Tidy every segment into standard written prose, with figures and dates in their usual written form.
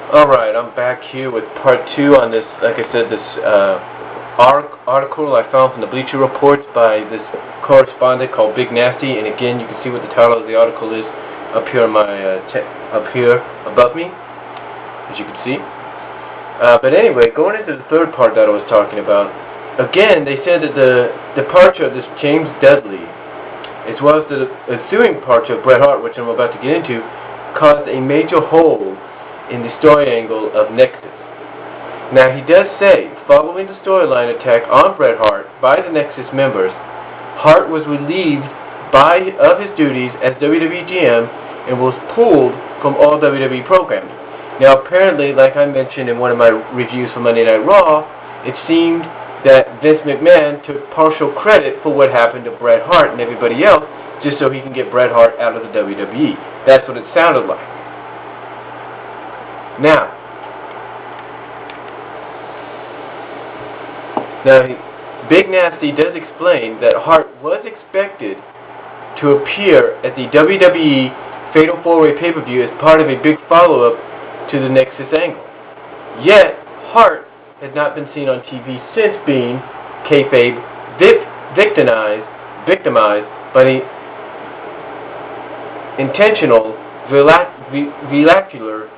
Alright, I'm back here with part 2 on this, like I said, this article I found from the Bleacher Reports by this correspondent called Big Nasty, and again you can see what the title of the article is up here on my, up here above me, as you can see. But anyway, going into the third part that I was talking about, again they said that the departure of this James Dudley, as well as the ensuing departure of Bret Hart, which I'm about to get into, caused a major hole in the story angle of Nexus. Now he does say, following the storyline attack on Bret Hart by the Nexus members, Hart was relieved of his duties as WWE GM and was pulled from all WWE programming. Now apparently, like I mentioned in one of my reviews for Monday Night Raw, it seemed that Vince McMahon took partial credit for what happened to Bret Hart and everybody else just so he can get Bret Hart out of the WWE. That's what it sounded like. Now, Big Nasty does explain that Hart was expected to appear at the WWE Fatal 4-Way pay-per-view as part of a big follow-up to the Nexus angle. Yet, Hart has not been seen on TV since being kayfabe victimized by the intentional vernacular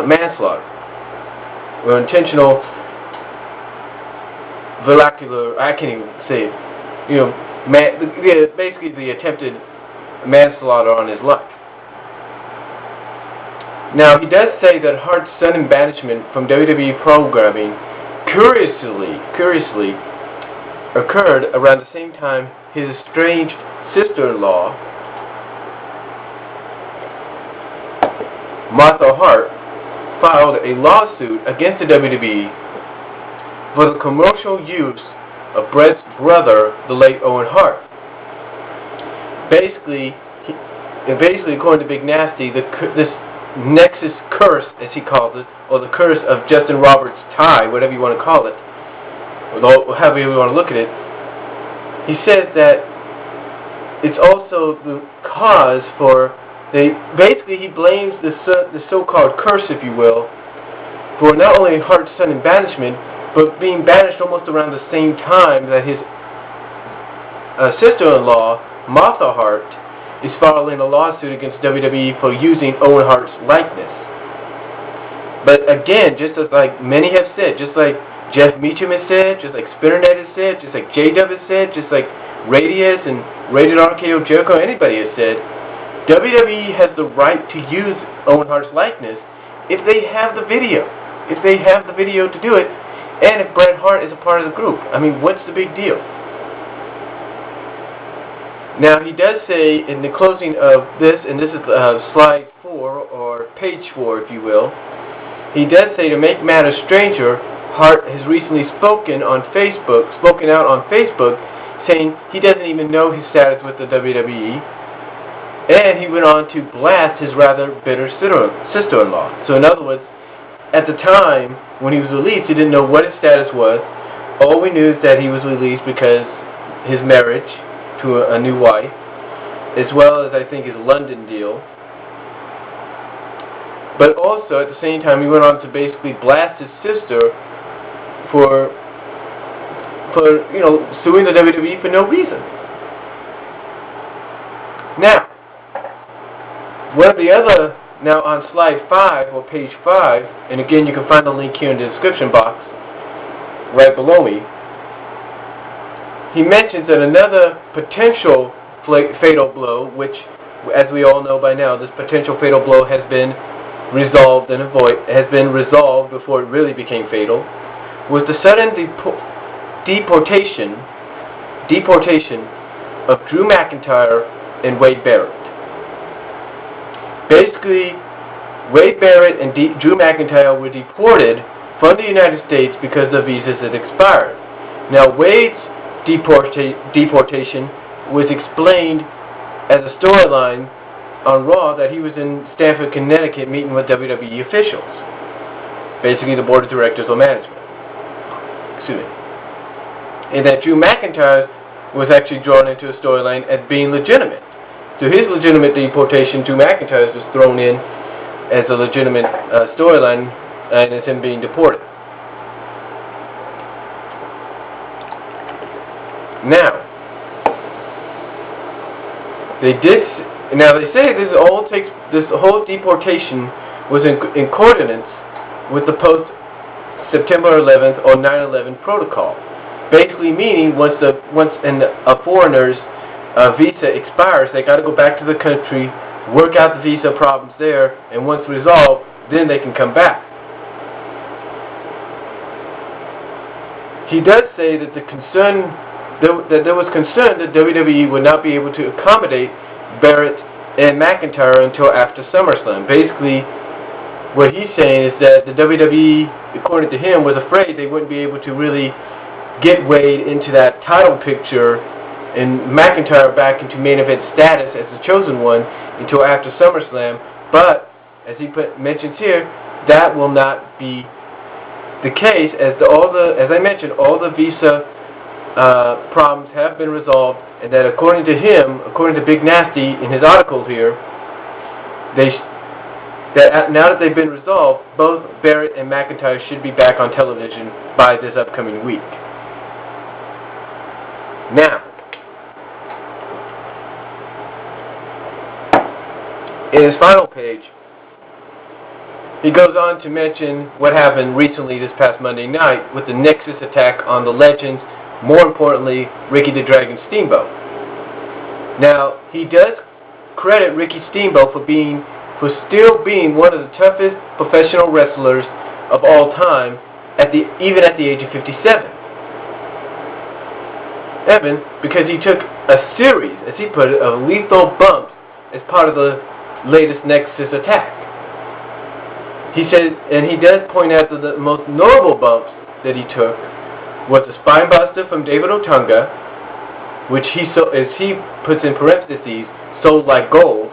manslaughter, or intentional vernacular, I can't even say it, basically the attempted manslaughter on his life. Now, he does say that Hart's sudden banishment from WWE programming curiously occurred around the same time his estranged sister-in-law, Martha Hart, filed a lawsuit against the WWE for the commercial use of Bret's brother, the late Owen Hart. Basically, according to Big Nasty, this Nexus curse, as he calls it, or the curse of Justin Roberts' tie, whatever you want to call it, or however you want to look at it, he says that it's also the cause for basically he blames the so-called curse, if you will, for not only Hart's sudden banishment, but being banished almost around the same time that his sister-in-law, Martha Hart, is filing a lawsuit against WWE for using Owen Hart's likeness. But again, just as like many have said, just like Jeff Meacham has said, just like Spinnernet has said, just like J-Dub has said, just like Radius and Rated RKO Jericho, anybody has said, WWE has the right to use Owen Hart's likeness if they have the video. If they have the video to do it, and if Bret Hart is a part of the group. I mean, what's the big deal? Now, he does say in the closing of this, and this is slide 4, or page 4, if you will, he does say, to make matters stranger, Hart has recently spoken out on Facebook, saying he doesn't even know his status with the WWE. And he went on to blast his rather bitter sister-in-law. So in other words, at the time when he was released, he didn't know what his status was. All we knew is that he was released because his marriage to a new wife, as well as I think his London deal. But also at the same time, he went on to basically blast his sister for suing the WWE for no reason. Now, now on slide 5, or page 5, and again you can find the link here in the description box, right below me, he mentions that another potential fatal blow, which, as we all know by now, this potential fatal blow has been resolved before it really became fatal, was the sudden deportation of Drew McIntyre and Wade Barrett. Basically, Wade Barrett and Drew McIntyre were deported from the United States because the visas had expired. Now, Wade's deportation was explained as a storyline on Raw that he was in Stamford, Connecticut meeting with WWE officials. Basically, the board of directors or management. Excuse me. And that Drew McIntyre was actually drawn into a storyline as being legitimate. So his legitimate deportation, Drew McIntyre, was thrown in as a legitimate storyline, and it's him being deported. Now, they say this whole deportation was in coordinates with the post-September 11th or 9/11 protocol. Basically meaning once a foreigner's visa expires, they got to go back to the country, work out the visa problems there, and once resolved, then they can come back. He does say that there was concern that WWE would not be able to accommodate Barrett and McIntyre until after SummerSlam. Basically, what he's saying is that the WWE, according to him, was afraid they wouldn't be able to really get Wade into that title picture and McIntyre back into main event status as the chosen one until after SummerSlam. But, as he mentions here, that will not be the case, as I mentioned, all the visa problems have been resolved, and that according to him, according to Big Nasty in his article here, now that they've been resolved, both Barrett and McIntyre should be back on television by this upcoming week. Now, in his final page, he goes on to mention what happened recently this past Monday night with the Nexus attack on the Legends, more importantly, Ricky the Dragon Steamboat. Now, he does credit Ricky Steamboat for still being one of the toughest professional wrestlers of all time, even at the age of 57. Because he took a series, as he put it, of lethal bumps as part of the latest Nexus attack. He says, and he does point out that the most notable bumps that he took was the spine buster from David Otunga, which as he puts in parentheses, sold like gold,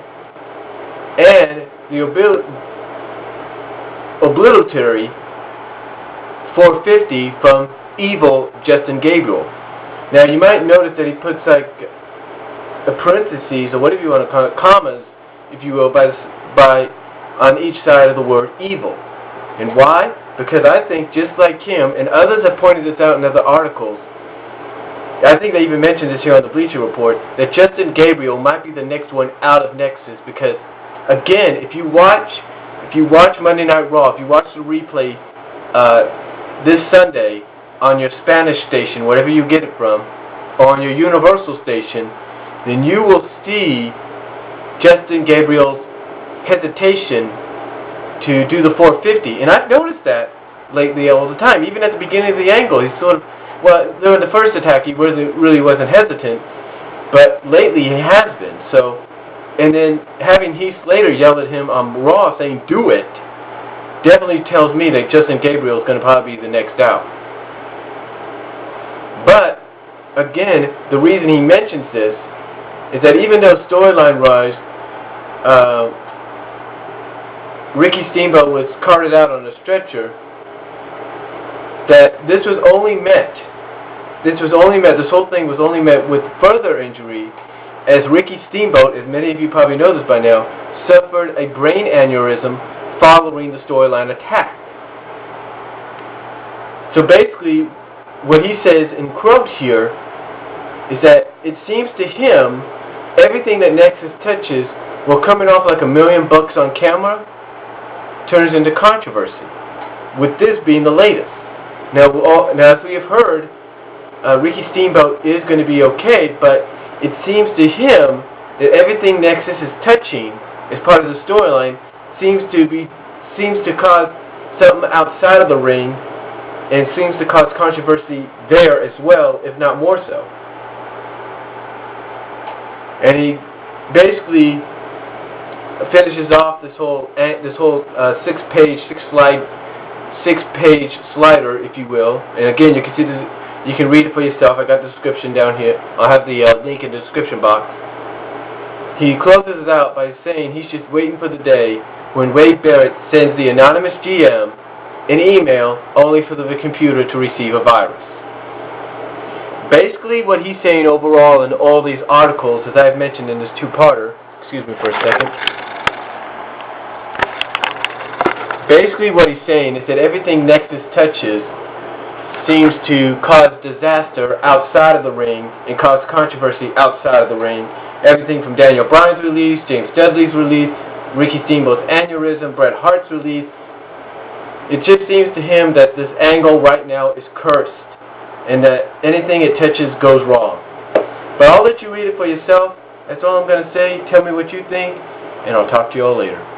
and the obligatory 450 from evil Justin Gabriel. Now you might notice that he puts like a parentheses, or whatever you want to call it, commas, if you will, on each side of the word evil. And why? Because I think, just like him, and others have pointed this out in other articles, I think they even mentioned this here on the Bleacher Report, that Justin Gabriel might be the next one out of Nexus, because, again, if you watch Monday Night Raw, if you watch the replay this Sunday on your Spanish station, wherever you get it from, or on your Universal station, then you will see Justin Gabriel's hesitation to do the 450. And I've noticed that lately all the time. Even at the beginning of the angle, he's sort of, well, during the first attack he really wasn't hesitant, but lately he has been. So, and then having Heath Slater yell at him on Raw saying, "Do it," definitely tells me that Justin Gabriel is going to probably be the next out. But, again, the reason he mentions this is that even though storyline-wise, Ricky Steamboat was carted out on a stretcher, that this whole thing was only met with further injury, as Ricky Steamboat, as many of you probably know this by now, suffered a brain aneurysm following the storyline attack. So basically, what he says in quote here is that it seems to him everything that Nexus touches, while coming off like $1 million on camera, turns into controversy, with this being the latest. Now as we have heard, Ricky Steamboat is going to be okay, but it seems to him that everything Nexus is touching as part of the storyline seems to cause something outside of the ring, and seems to cause controversy there as well, if not more so. And he basically finishes off this whole six-page slider, if you will. And again, you can see this, you can read it for yourself. I got the description down here. I'll have the link in the description box. He closes it out by saying he's just waiting for the day when Wade Barrett sends the anonymous GM an email only for the computer to receive a virus. Basically, what he's saying overall in all these articles, as I've mentioned in this two-parter, excuse me for a second, Basically what he's saying is that everything Nexus touches seems to cause disaster outside of the ring and cause controversy outside of the ring. Everything from Daniel Bryan's release, James Dudley's release, Ricky Steamboat's aneurysm, Bret Hart's release. It just seems to him that this angle right now is cursed and that anything it touches goes wrong. But I'll let you read it for yourself. That's all I'm going to say. Tell me what you think, and I'll talk to you all later.